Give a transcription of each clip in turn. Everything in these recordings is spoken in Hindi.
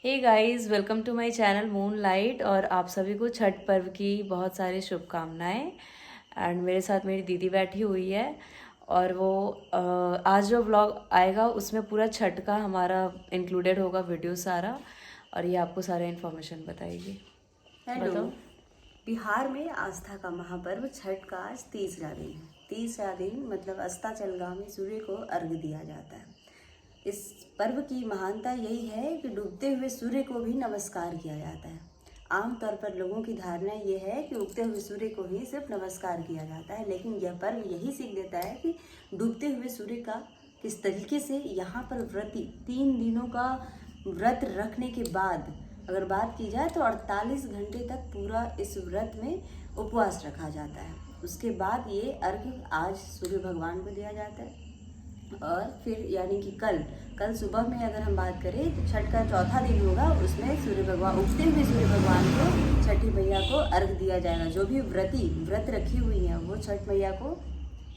Hey guys, welcome to my channel Moon Light. और आप सभी को छठ पर्व की बहुत सारी शुभकामनाएं। एंड मेरे साथ मेरी दीदी बैठी हुई है और वो आज जो व्लॉग आएगा उसमें पूरा छठ का हमारा इंक्लूडेड होगा वीडियो सारा, और ये आपको सारा इन्फॉर्मेशन बताएगी। हेलो। बताओ। बिहार में आस्था का महापर्व छठ का आज तीसरा दिन है। तीसरा दिन मतलब अस्ताचलगामी सूर्य को अर्घ्य दिया जाता है। इस पर्व की महानता यही है कि डूबते हुए सूर्य को भी नमस्कार किया जाता है। आमतौर पर लोगों की धारणा ये है कि उगते हुए सूर्य को ही सिर्फ नमस्कार किया जाता है, लेकिन यह पर्व यही सीख देता है कि डूबते हुए सूर्य का किस तरीके से यहाँ पर व्रती 3 दिनों का व्रत रखने के बाद अगर बात की जाए तो 48 घंटे तक पूरा इस व्रत में उपवास रखा जाता है। उसके बाद ये अर्घ्य आज सूर्य भगवान को दिया जाता है। और फिर यानी कि कल सुबह में अगर हम बात करें तो छठ का चौथा दिन होगा, उसमें सूर्य भगवान उगते हुए सूर्य भगवान को छठी मैया को अर्घ दिया जाएगा। जो भी व्रत रखी हुई हैं वो छठ मैया को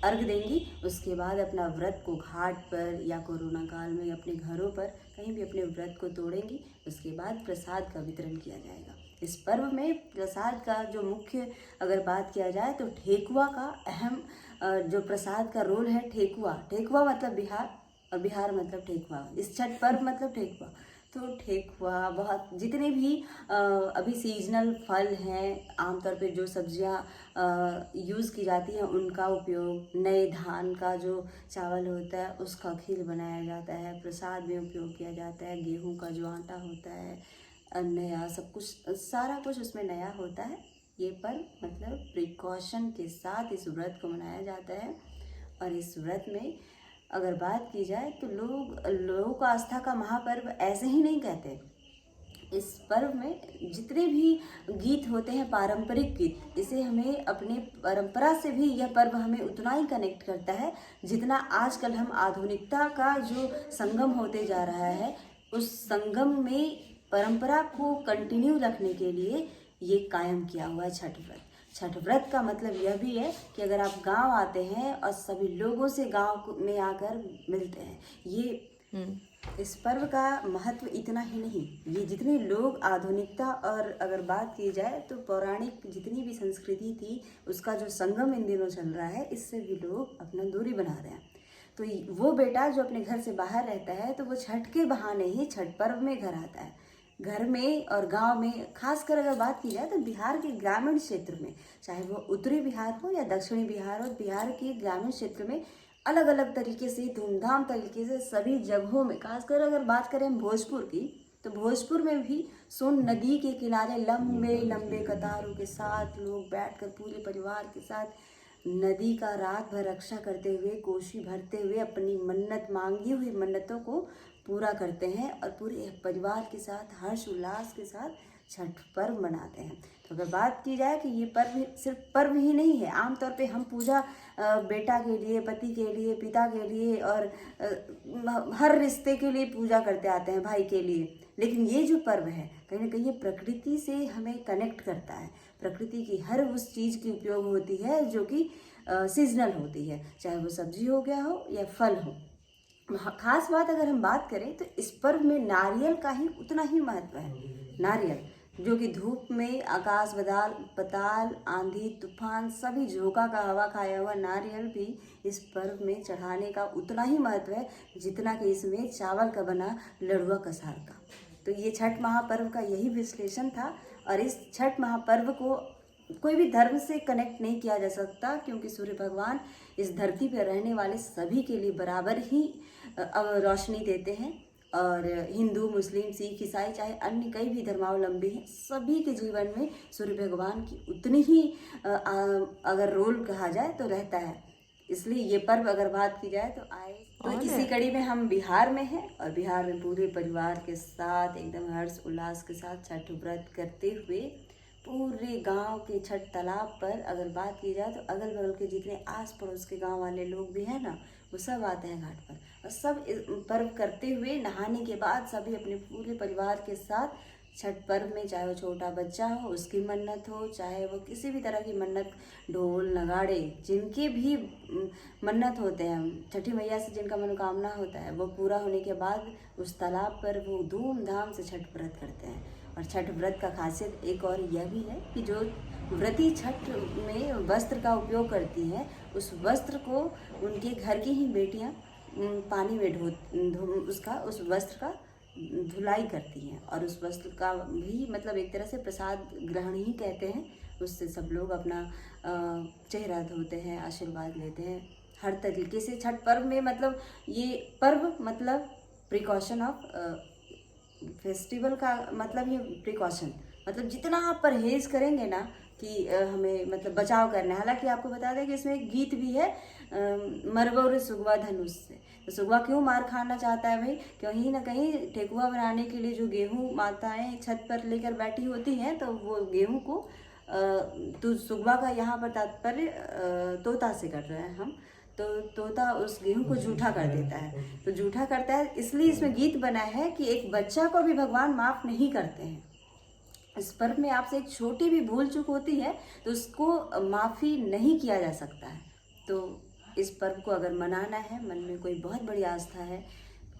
अर्घ देंगी। उसके बाद अपना व्रत को घाट पर या कोरोना काल में अपने घरों पर कहीं भी अपने व्रत को तोड़ेंगी। उसके बाद प्रसाद का वितरण किया जाएगा। इस पर्व में प्रसाद का जो मुख्य अगर बात किया जाए तो ठेकुआ का अहम जो प्रसाद का रोल है। ठेकुआ मतलब बिहार और बिहार मतलब ठेकुआ। इस छठ पर्व मतलब ठेकुआ। तो ठेकुआ बहुत जितने भी अभी सीजनल फल हैं, आमतौर पे जो सब्जियां यूज़ की जाती हैं उनका उपयोग, नए धान का जो चावल होता है उसका खीर बनाया जाता है, प्रसाद में उपयोग किया जाता है। गेहूं का जो आटा होता है नया, सब कुछ सारा कुछ उसमें नया होता है। ये पर्व मतलब प्रिकॉशन के साथ इस व्रत को मनाया जाता है। और इस व्रत में अगर बात की जाए तो लोगों को आस्था का महापर्व ऐसे ही नहीं कहते। इस पर्व में जितने भी गीत होते हैं, पारंपरिक गीत, इसे हमें अपने परंपरा से भी यह पर्व हमें उतना ही कनेक्ट करता है जितना आजकल हम आधुनिकता का जो संगम होते जा रहा है उस संगम में परंपरा को कंटिन्यू रखने के लिए ये कायम किया हुआ है छठ व्रत। छठ व्रत का मतलब यह भी है कि अगर आप गांव आते हैं और सभी लोगों से गांव में आकर मिलते हैं, ये इस पर्व का महत्व इतना ही नहीं, ये जितने लोग आधुनिकता और अगर बात की जाए तो पौराणिक जितनी भी संस्कृति थी उसका जो संगम इन दिनों चल रहा है, इससे भी लोग अपना दूरी बना रहे हैं। तो वो बेटा जो अपने घर से बाहर रहता है तो वो छठ के बहाने ही छठ पर्व में घर आता है। घर में और गांव में खासकर अगर बात की जाए तो बिहार के ग्रामीण क्षेत्र में, चाहे वो उत्तरी बिहार हो या दक्षिणी बिहार हो, बिहार के ग्रामीण क्षेत्र में अलग अलग तरीके से धूमधाम तरीके से सभी जगहों में, खासकर अगर बात करें भोजपुर की तो भोजपुर में भी सोन नदी के किनारे लंबे लंबे कतारों के साथ लोग बैठकर पूरे परिवार के साथ नदी का रात भर रक्षा करते हुए, कोसी भरते हुए अपनी मन्नत, मांगी हुई मन्नतों को पूरा करते हैं और पूरे परिवार के साथ हर्ष उल्लास के साथ छठ पर्व मनाते हैं। तो अगर बात की जाए कि ये पर्व सिर्फ पर्व ही नहीं है, आमतौर पे हम पूजा बेटा के लिए, पति के लिए, पिता के लिए और हर रिश्ते के लिए पूजा करते आते हैं, भाई के लिए। लेकिन ये जो पर्व है कहीं ना कहीं ये प्रकृति से हमें कनेक्ट करता है। प्रकृति की हर उस चीज़ की उपयोग होती है जो कि सीजनल होती है, चाहे वो सब्जी हो गया हो या फल हो। खास बात अगर हम बात करें तो इस पर्व में नारियल का ही उतना ही महत्व है। नारियल जो कि धूप में आकाश बदाल पताल आंधी तूफान सभी झोंका का हवा खाया हुआ नारियल भी इस पर्व में चढ़ाने का उतना ही महत्व है जितना कि इसमें चावल का बना लड़ुआ कसार का। तो ये छठ महापर्व का यही विश्लेषण था। और इस छठ महापर्व को कोई भी धर्म से कनेक्ट नहीं किया जा सकता, क्योंकि सूर्य भगवान इस धरती पर रहने वाले सभी के लिए बराबर ही रोशनी देते हैं। और हिंदू, मुस्लिम, सिख, ईसाई, चाहे अन्य कई भी धर्मावलंबी हैं, सभी के जीवन में सूर्य भगवान की उतनी ही अगर रोल कहा जाए तो रहता है। इसलिए ये पर्व अगर बात की जाए तो आए तो इसी कड़ी में हम बिहार में हैं और बिहार में पूरे परिवार के साथ एकदम हर्ष उल्लास के साथ छठ व्रत करते हुए पूरे गांव के छठ तालाब पर अगर बात की जाए तो अगल बगल के जितने आस पड़ोस के गांव वाले लोग भी हैं ना, वो सब आते हैं घाट पर। और सब पर्व करते हुए नहाने के बाद सभी अपने पूरे परिवार के साथ छठ पर्व में चाहे वो छोटा बच्चा हो उसकी मन्नत हो, चाहे वो किसी भी तरह की मन्नत, ढोल नगाड़े जिनके भी मन्नत होते हैं, छठी मैया से जिनका मनोकामना होता है, वो पूरा होने के बाद उस तालाब पर वो धूमधाम से छठ व्रत करते हैं। और छठ व्रत का खासियत एक और यह भी है कि जो व्रती छठ में वस्त्र का उपयोग करती हैं, उस वस्त्र को उनके घर की ही बेटियां पानी में उस वस्त्र का धुलाई करती हैं। और उस वस्त्र का भी मतलब एक तरह से प्रसाद ग्रहण ही कहते हैं। उससे सब लोग अपना चेहरा धोते हैं, आशीर्वाद लेते हैं। हर तरीके से छठ पर्व में मतलब ये पर्व मतलब प्रिकॉशन ऑफ फेस्टिवल का मतलब ये प्रिकॉशन, मतलब जितना आप परहेज करेंगे ना कि हमें मतलब बचाव करना है। हालांकि आपको बता दें कि इसमें एक गीत भी है, मरबोर सुगवा धनुष से। तो सुगवा क्यों मार खाना चाहता है भाई? कहीं ना कहीं ठेकुआ बनाने के लिए जो गेहूं माताएं छत पर लेकर बैठी होती हैं, तो वो गेहूं को तो सुगवा का यहाँ पर तात्पर्य तोता से कर रहे हैं हम। तो तोता उस गेहूं को जूठा कर देता है। तो जूठा करता है इसलिए इसमें गीत बना है कि एक बच्चा को भी भगवान माफ नहीं करते हैं। इस पर्व में आपसे एक छोटी भी भूल चूक होती है तो उसको माफ़ी नहीं किया जा सकता है। तो इस पर्व को अगर मनाना है, मन में कोई बहुत बड़ी आस्था है,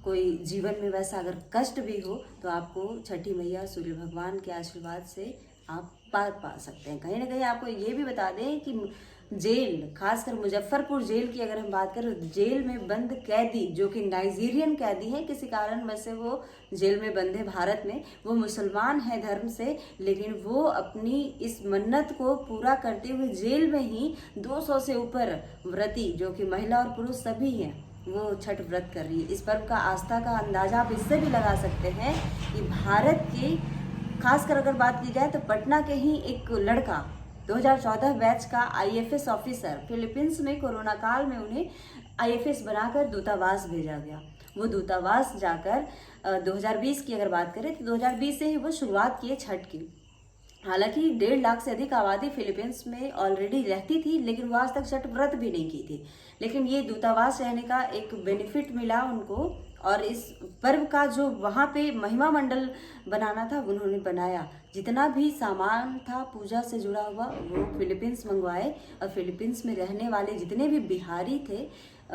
कोई जीवन में वैसा अगर कष्ट भी हो, तो आपको छठी मैया सूर्य भगवान के आशीर्वाद से आप पार पा सकते हैं। कहीं ना कहीं आपको ये भी बता दें कि जेल, खासकर मुजफ्फरपुर जेल की अगर हम बात करें, जेल में बंद कैदी जो कि नाइजीरियन कैदी हैं, किसी कारण वैसे वो जेल में बंद है भारत में, वो मुसलमान है धर्म से, लेकिन वो अपनी इस मन्नत को पूरा करते हुए जेल में ही 200 से ऊपर व्रती जो कि महिला और पुरुष सभी हैं, वो छठ व्रत कर रही है। इस पर्व का आस्था का अंदाजा आप इससे भी लगा सकते हैं कि भारत के, खासकर अगर बात की जाए तो पटना के ही एक लड़का 2014 बैच का आईएफएस ऑफिसर, फिलीपींस में कोरोना काल में उन्हें आईएफएस बनाकर दूतावास भेजा गया। वो दूतावास जाकर 2020 की अगर बात करें तो 2020 से ही वो शुरुआत किए छठ की। हालांकि 1.5 लाख से अधिक आबादी फिलीपींस में ऑलरेडी रहती थी, लेकिन वो आज तक छठ व्रत भी नहीं की थी। लेकिन ये दूतावास रहने का एक बेनिफिट मिला उनको, और इस पर्व का जो वहाँ पे महिमा मंडल बनाना था उन्होंने बनाया। जितना भी सामान था पूजा से जुड़ा हुआ वो फिलीपींस मंगवाए। और फिलीपींस में रहने वाले जितने भी बिहारी थे,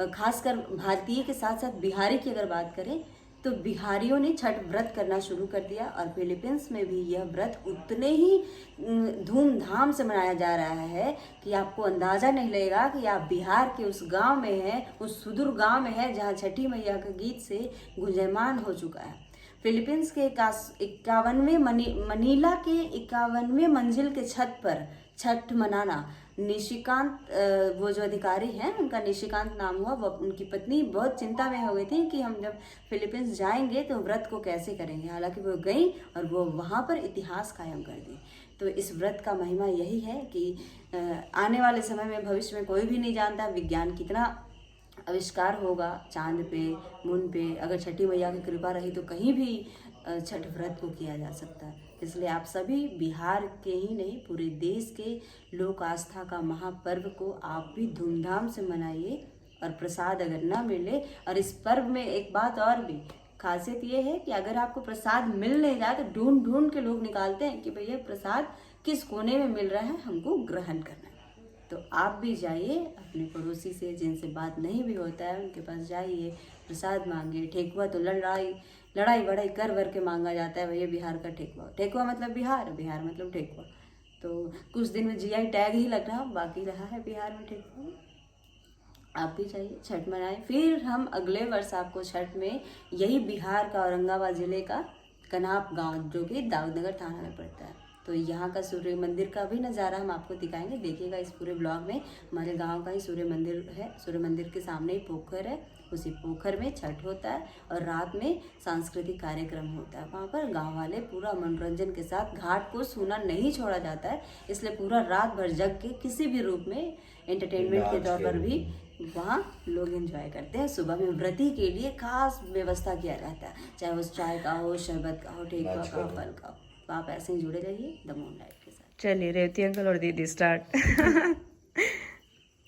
खासकर भारतीय के साथ साथ बिहारी की अगर बात करें तो बिहारियों ने छठ व्रत करना शुरू कर दिया। और फिलीपींस में भी यह व्रत उतने ही धूमधाम से मनाया जा रहा है कि आपको अंदाज़ा नहीं लगेगा कि आप बिहार के उस गांव में हैं, उस सुदूर गांव में हैं जहां छठी मैया का गीत से गुंजयमान हो चुका है। फिलीपींस के 51वें मनीला के 51वें मंजिल के छत पर छठ मनाना, निशिकांत वो जो अधिकारी हैं उनका निशिकांत नाम हुआ, वो उनकी पत्नी बहुत चिंता में हो गई थी कि हम जब फिलीपींस जाएंगे तो व्रत को कैसे करेंगे। हालांकि वो गई और वो वहाँ पर इतिहास कायम कर दी। तो इस व्रत का महिमा यही है कि आने वाले समय में, भविष्य में कोई भी नहीं जानता विज्ञान कितना आविष्कार होगा, चांद पे, मून पे, अगर छठी मैया की कृपा रही तो कहीं भी छठ व्रत को किया जा सकता है। इसलिए आप सभी बिहार के ही नहीं पूरे देश के लोक आस्था का महापर्व को आप भी धूमधाम से मनाइए। और प्रसाद अगर ना मिले, और इस पर्व में एक बात और भी खासियत ये है कि अगर आपको प्रसाद मिल नहीं रहा तो ढूंढ ढूंढ के लोग निकालते हैं कि भैया प्रसाद किस कोने में मिल रहा है, हमको ग्रहण करना है। तो आप भी जाइए अपने पड़ोसी से जिनसे बात नहीं भी होता है उनके पास जाइए, प्रसाद मांगिए। ठेकुआ तो लड़ाई बड़ाई कर वर के मांगा जाता है, भैया बिहार का ठेकुआ मतलब बिहार, बिहार मतलब ठेकुआ। तो कुछ दिन में जीआई टैग ही लग रहा, बाकी रहा है बिहार में ठेकुआ। आप भी जाइए, छठ मनाएं। फिर हम अगले वर्ष आपको छठ में यही बिहार का औरंगाबाद ज़िले का कनाप गांव जो कि दाऊदनगर थाना में पड़ता है, तो यहाँ का सूर्य मंदिर का भी नज़ारा हम आपको दिखाएंगे। देखिएगा इस पूरे ब्लॉग में। हमारे गांव का ही सूर्य मंदिर है, सूर्य मंदिर के सामने ही पोखर है, उसी पोखर में छठ होता है और रात में सांस्कृतिक कार्यक्रम होता है। वहाँ पर गांव वाले पूरा मनोरंजन के साथ, घाट को सूना नहीं छोड़ा जाता है, इसलिए पूरा रात भर जग के किसी भी रूप में एंटरटेनमेंट के तौर पर भी वहाँ लोग एंजॉय करते हैं। सुबह में व्रती के लिए खास व्यवस्था किया जाता है, चाहे उस चाय का हो, शरबत का हो, ठेकुआ का हो, फल का हो। तो आप ऐसे ही जुड़े रहिए द मून लाइट के साथ। चलिए रेवती अंकल और दीदी स्टार्ट।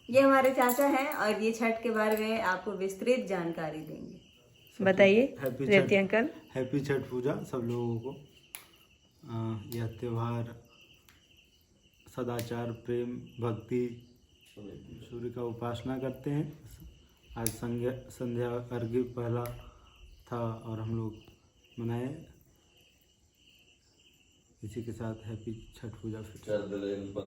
ये हमारे चाचा हैं और ये छठ के बारे में आपको विस्तृत जानकारी देंगे। बताइए रेवती अंकल। हैप्पी छठ पूजा सब लोगों को। यह त्यौहार सदाचार, प्रेम, भक्ति, सूर्य का उपासना करते हैं। आज संध्या अर्घ्य पहला था और हम लोग मनाए। इसी के साथ हैप्पी छठ पूजा फिर।